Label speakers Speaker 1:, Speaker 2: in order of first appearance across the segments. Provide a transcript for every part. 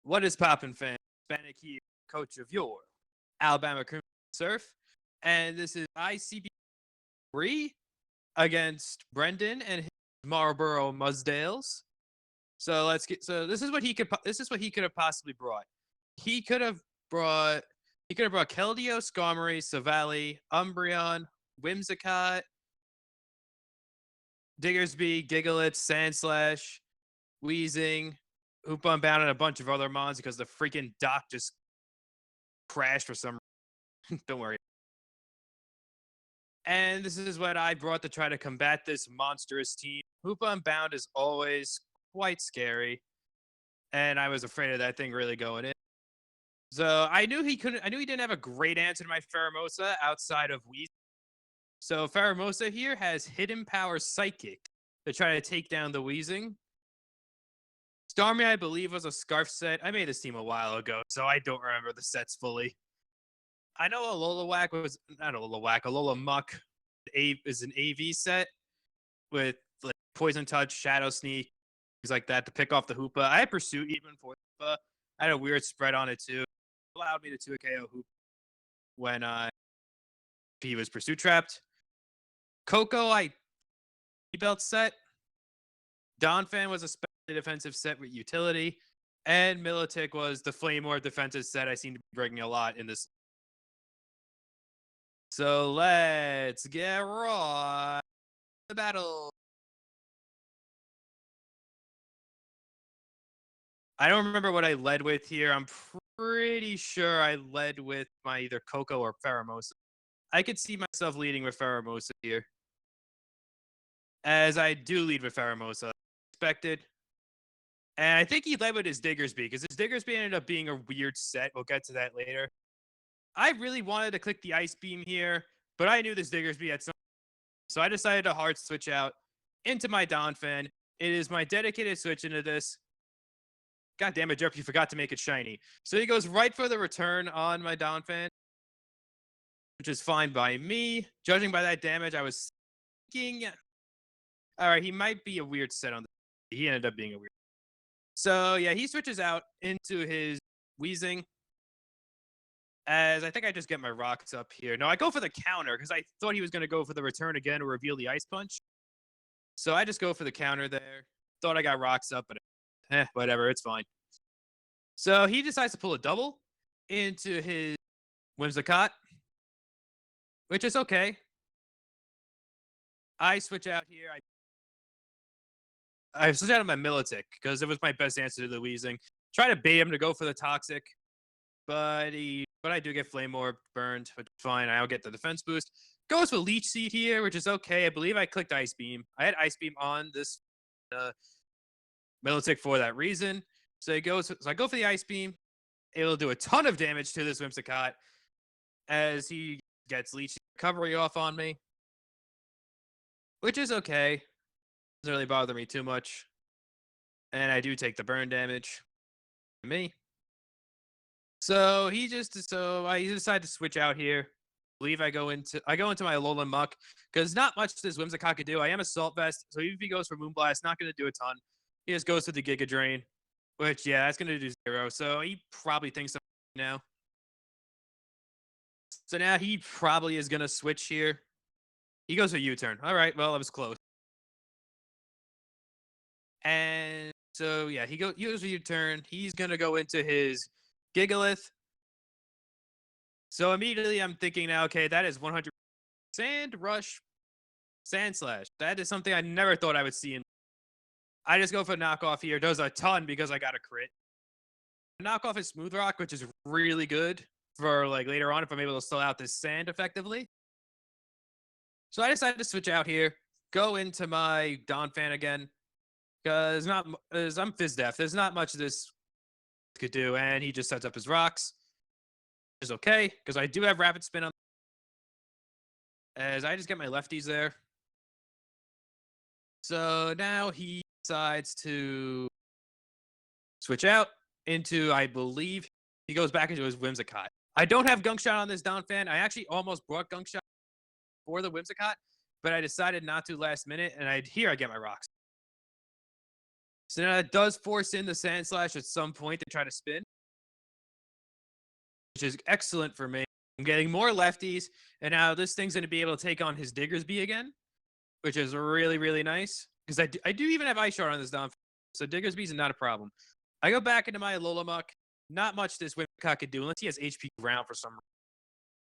Speaker 1: What is poppin', fans? Hispanic here, coach of your Alabama Crimson Surf, and this is ICBA against Brendan and his Marlboro Musdales. So let's get. So this is what he could. This is what he could have possibly brought. He could have brought. He could have brought Keldeo, Skarmory, Savali, Umbreon, Whimsicott, Diggersby, Gigalith, Sandslash, Weezing, Hoopa Unbound, and a bunch of other mons because the freaking dock just crashed for some reason. Don't worry. And this is what I brought to try to combat this monstrous team. Hoopa Unbound is always quite scary, and I was afraid of that thing really going in. So I knew he couldn't. I knew he didn't have a great answer to my pheroMONSTER outside of Weezing. So pheroMONSTER here has Hidden Power Psychic to try to take down the Weezing. Starmie, I believe, was a Scarf set. I made this team a while ago, so I don't remember the sets fully. I know Alola was not Alola Muck is an AV set with like Poison Touch, Shadow Sneak, things like that to pick off the Hoopa. I had Pursuit even for Hoopa. I had a weird spread on it too. It allowed me to 2KO Hoopa when he was Pursuit trapped. Coco, I belt set. Donphan was a special defensive set with utility, and Milotic was the Flame Orb defensive set I seem to be bringing a lot in this. So let's get right to the battle. I don't remember what I led with here. I'm pretty sure I led with my either Coco or pheroMONSTER. I could see myself leading with pheroMONSTER here, as I do lead with pheroMONSTER. Expected. And I think he led with his Diggersby, because his Diggersby ended up being a weird set. We'll get to that later. I really wanted to click the Ice Beam here, but I knew this Diggersby had some. So I decided to hard switch out into my Donphan. It is my dedicated switch into this. God damn it, Jerp, you forgot to make it shiny. So he goes right for the return on my Donphan, which is fine by me. Judging by that damage, I was thinking, all right, he might be a weird set on the. He ended up being a weird. So yeah, he switches out into his Weezing. As I think I just get my rocks up here. No, I go for the counter because I thought he was going to go for the return again to reveal the Ice Punch. So I just go for the counter there. Thought I got rocks up, but whatever, it's fine. So he decides to pull a double into his Whimsicott, which is okay. I switch out here. I switch out of my Milotic because it was my best answer to the Weezing. Try to bait him to go for the Toxic, but I do get Flame Orb burned, but fine. I'll get the defense boost. Goes for Leech Seed here, which is okay. I believe I clicked Ice Beam. I had Ice Beam on this Milotic for that reason. So I go for the Ice Beam. It'll do a ton of damage to this Whimsicott as he gets Leech Recovery off on me, which is okay. Doesn't really bother me too much. And I do take the burn damage. Me. So I decide to switch out here. I believe I go into my Alolan Muck because not much this Whimsicott could do. I am Assault Vest, so even if he goes for Moonblast, not going to do a ton. He just goes for the Giga Drain, which yeah, that's going to do 0. So he probably thinks now. So now he probably is going to switch here. He goes for U-turn. All right, well, it was close. And so yeah, he goes for U-turn. He's going to go into his Gigalith. So immediately I'm thinking now, okay, that is 100 Sand Rush, Sandslash. That is something I never thought I would see. I just go for knockoff here. Does a ton because I got a crit. Knockoff is Smooth Rock, which is really good for like later on if I'm able to still out this sand effectively. So I decided to switch out here, go into my Donphan again, because I'm Fizdef. There's not much this could do, and he just sets up his rocks. Is okay because I do have Rapid Spin on. As I just get my lefties there. So now he decides to switch out into, I believe, he goes back into his Whimsicott. I don't have Gunk Shot on this Donphan. I actually almost brought Gunk Shot for the Whimsicott, but I decided not to last minute, and here I get my rocks. So now that does force in the Sand Slash at some point to try to spin, which is excellent for me. I'm getting more lefties, and now this thing's going to be able to take on his Diggersby again, which is really, really nice. Because I do even have Ice Shard on this down, so Diggersby's not a problem. I go back into my Alola. Not much this Whimsicott could do unless he has HP ground for some reason,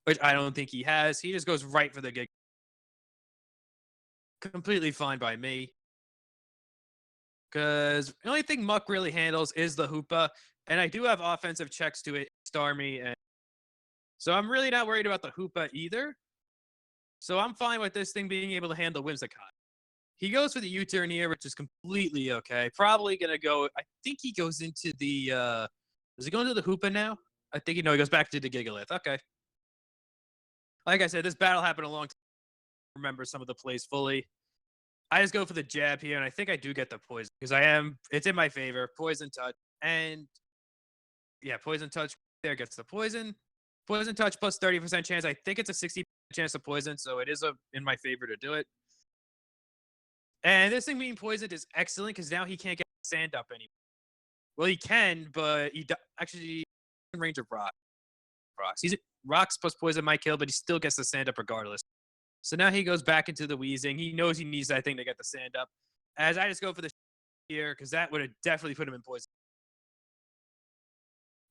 Speaker 1: which I don't think he has. He just goes right for the gig. Completely fine by me. Because the only thing Muck really handles is the Hoopa, and I do have offensive checks to it, Starmie, and so I'm really not worried about the Hoopa either. So I'm fine with this thing being able to handle Whimsicott. He goes for the U-turn here, which is completely okay. Probably gonna go. I think he goes into the. Does he go into the Hoopa now? I think he goes back to the Gigalith. Okay. Like I said, this battle happened a long time. I remember some of the plays fully. I just go for the jab here, and I think I do get the poison because it's in my favor. Poison touch, and yeah, poison touch there gets the poison. Poison touch plus 30% chance. I think it's a 60% chance of poison, so it is in my favor to do it. And this thing being poisoned is excellent because now he can't get sand up anymore. Well, he can, but he actually in range of rocks. Rocks plus poison might kill, but he still gets the sand up regardless. So now he goes back into the wheezing. He knows he needs that thing to get the sand up. As I just go for the here, because that would have definitely put him in poison.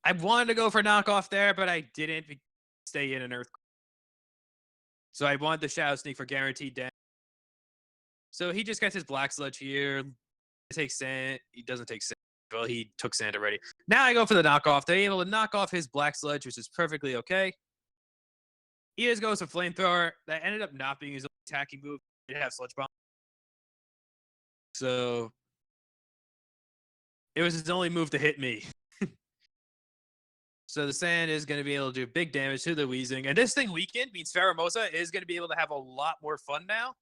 Speaker 1: I wanted to go for knockoff there, but I didn't stay in an earthquake. So I wanted the Shadow Sneak for guaranteed damage. So he just gets his Black Sludge here. He takes sand. He doesn't take sand. Well, he took sand already. Now I go for the knockoff. They're able to knock off his Black Sludge, which is perfectly okay. He just goes for Flamethrower. That ended up not being his attacking move. He did have Sludge Bomb. So it was his only move to hit me. So the sand is going to be able to do big damage to the Weezing. And this thing weakened means pheroMONSTER is going to be able to have a lot more fun now.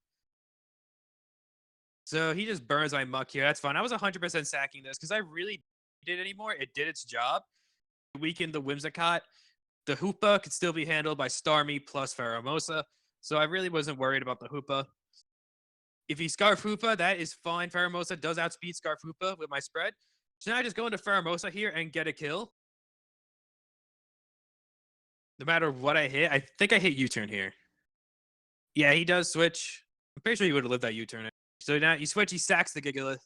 Speaker 1: So he just burns my Muck here. That's fine. I was 100% sacking this because I really didn't anymore. It did its job. It weakened the Whimsicott. The Hoopa could still be handled by Starmie plus pheroMONSTER. So I really wasn't worried about the Hoopa. If he Scarf Hoopa, that is fine. pheroMONSTER does outspeed Scarf Hoopa with my spread. So now I just go into pheroMONSTER here and get a kill. No matter what I hit. I think I hit U-turn here. Yeah, he does switch. I'm pretty sure he would have lived that U-turn. So now he switch, he sacks the Gigalith.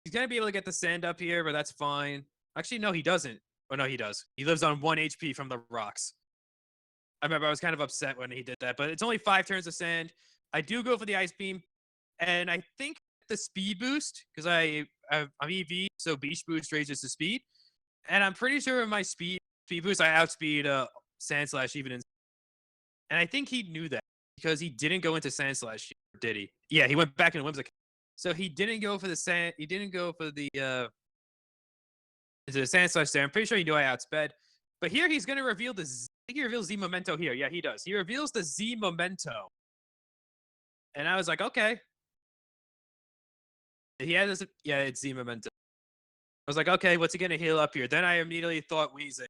Speaker 1: He's going to be able to get the sand up here, but that's fine. Actually, no, he doesn't. Oh, no, he does. He lives on 1 HP from the rocks. I remember I was kind of upset when he did that, but it's only 5 turns of sand. I do go for the Ice Beam, and I think the speed boost, because I'm EV, so Beast Boost raises the speed. And I'm pretty sure in my speed boost, I outspeed Sand Slash even in. And I think he knew that because he didn't go into Sand Slash, did he? Yeah, he went back into Whimsicott. So he didn't go for the sand. He didn't go for the Sand Slash there. I'm pretty sure he knew I outsped. But here he's going to reveal the. I think he reveals Z Memento here. Yeah, he does. He reveals the Z Memento. And I was like, okay. He had this. Yeah, it's Z Memento. I was like, okay, what's he going to heal up here? Then I immediately thought Weezing.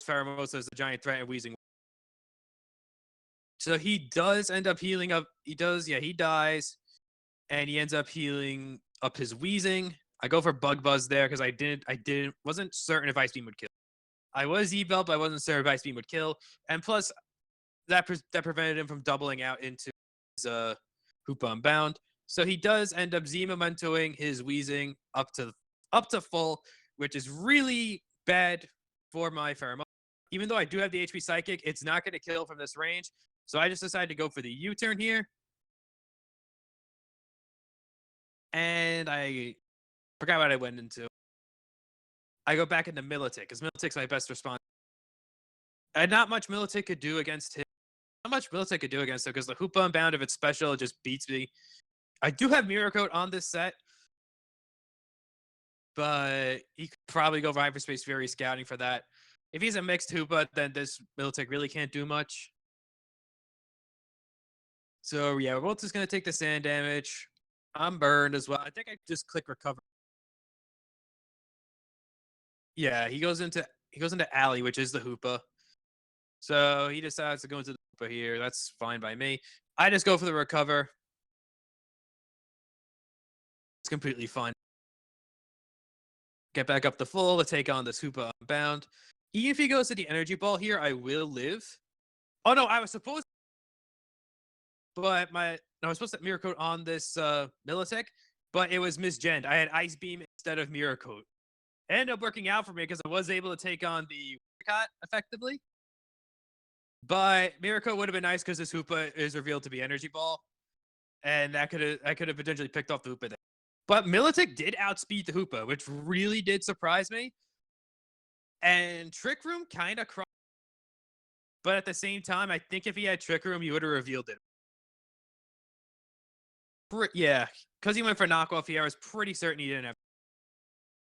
Speaker 1: pheroMONSTER is the giant threat and Weezing. So he does end up healing up. He does. Yeah, he dies. And he ends up healing up his Weezing. I go for Bug Buzz there because wasn't certain if Ice Beam would kill. I was E-Belt, but I wasn't certain if Ice Beam would kill. And plus, that prevented him from doubling out into his Hoopa Unbound. So he does end up Z-Mementoing his Weezing up to full, which is really bad for my pheroMONSTER. Even though I do have the HP Psychic, it's not going to kill from this range. So I just decided to go for the U-turn here. And I forgot what I went into. I go back into Militic, because Militic's my best response. And not much Militic could do against him. Not much Militic could do against him, because the Hoopa Unbound, if it's special, it just beats me. I do have Mirror Coat on this set, but he could probably go for Hyperspace Fury Scouting for that. If he's a mixed Hoopa, then this Militic really can't do much. So yeah, we're both just going to take the sand damage. I'm burned as well. I think I just click recover. Yeah, he goes into Alley, which is the Hoopa. So he decides to go into the Hoopa here. That's fine by me. I just go for the recover. completely fine. Get back up to full to take on this Hoopa Unbound. Even if he goes to the energy ball here, I will live. Oh no, I was supposed but I was supposed to Mirror Coat on this Militech, but it was misgened. I had Ice Beam instead of Mirror Coat. It ended up working out for me because I was able to take on the Cut effectively. But Mirror Coat would have been nice because this Hoopa is revealed to be Energy Ball. And I could have potentially picked off the Hoopa there. But Militech did outspeed the Hoopa, which really did surprise me. And Trick Room kind of crossed. But at the same time, I think if he had Trick Room, he would have revealed it. Yeah, because he went for knockoff here, I was pretty certain he didn't have.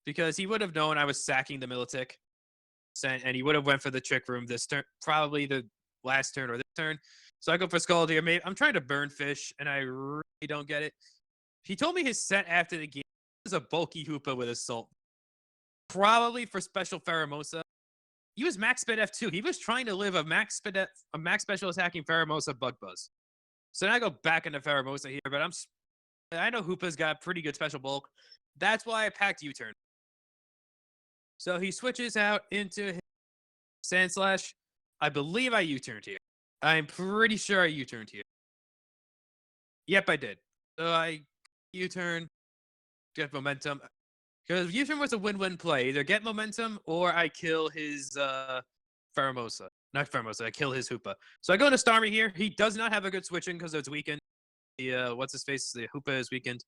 Speaker 1: Because he would have known I was sacking the Militech. And he would have went for the Trick Room this turn, probably the last turn or this turn. So I go for Scald here. Maybe I'm trying to burn fish, and I really don't get it. He told me his set after the game is a bulky Hoopa with Assault. Probably for special pheroMONSTER. He was max speed F2. He was trying to live a max special attacking pheroMONSTER Bug Buzz. So now I go back into pheroMONSTER here, but I know Hoopa's got pretty good special bulk. That's why I packed U-turn. So he switches out into his Sand Slash. I believe I U-turned here. I'm pretty sure I U-turned here. Yep, I did. So I U-turn, get momentum. Because U-turn was a win-win play. Either get momentum or I kill his pheroMONSTER. Not pheroMONSTER, I kill his Hoopa. So I go into Starmie here. He does not have a good switching because it's weakened. The what's-his-face? The Hoopa is weakened.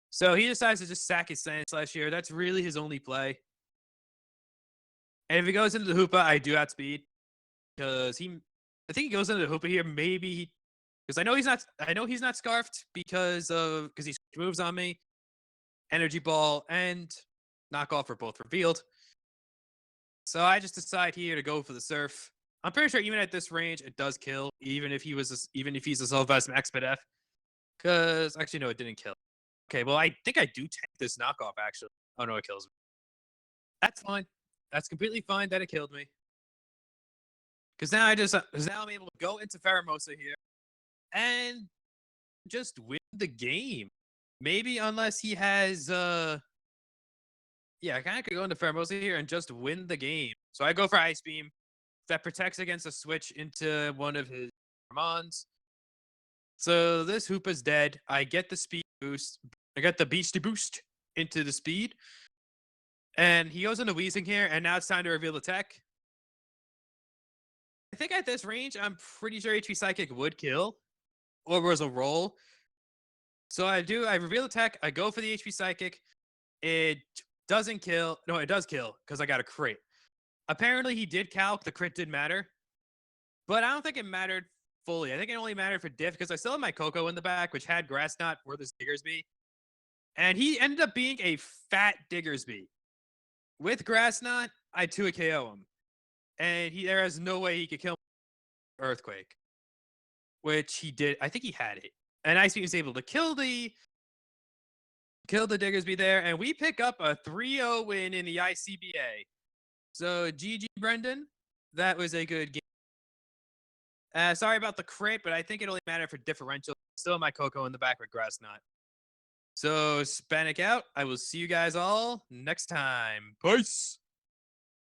Speaker 1: So he decides to just sack his Sand Slash here. That's really his only play. And if he goes into the Hoopa, I do outspeed. Because I think he goes into the Hoopa here. Maybe because I know he's not scarfed because he moves on me. Energy Ball and Knockoff are both revealed. So I just decide here to go for the Surf. I'm pretty sure even at this range, it does kill, even if he's a Sylvester Max Speed F. Because actually no, it didn't kill. Okay, well I think I do tank this Knockoff actually. Oh no, it kills me. That's fine. That's completely fine that it killed me. Because now I'm able to go into pheroMONSTER here and just win the game. Maybe unless he has yeah, I kind of could go into pheroMONSTER here and just win the game. So I go for Ice Beam that protects against a switch into one of his Mons. So this Hoopa's dead. I get the speed boost. I got the Beastie Boost into the speed. And he goes into Weezing here, and now it's time to reveal the tech. I think at this range, I'm pretty sure HP Psychic would kill. Or was a roll. So I reveal the tech, I go for the HP Psychic. It doesn't kill. No, it does kill, because I got a crit. Apparently he did calc, the crit did matter. But I don't think it mattered fully. I think it only mattered for diff, because I still have my Coco in the back, which had Grass Knot for this Diggersby. And he ended up being a fat Diggersby. With Grass Knot, I 2 KO him. And there is no way he could kill Earthquake. Which he did. I think he had it. And Ice Beam was able to kill the Diggersby there. And we pick up a 3-0 win in the ICBA. So GG, Brendan. That was a good game. Sorry about the crit, but I think it only mattered for differential. Still my Coco in the back with Grass Knot. So Spanic out. I will see you guys all next time. Peace.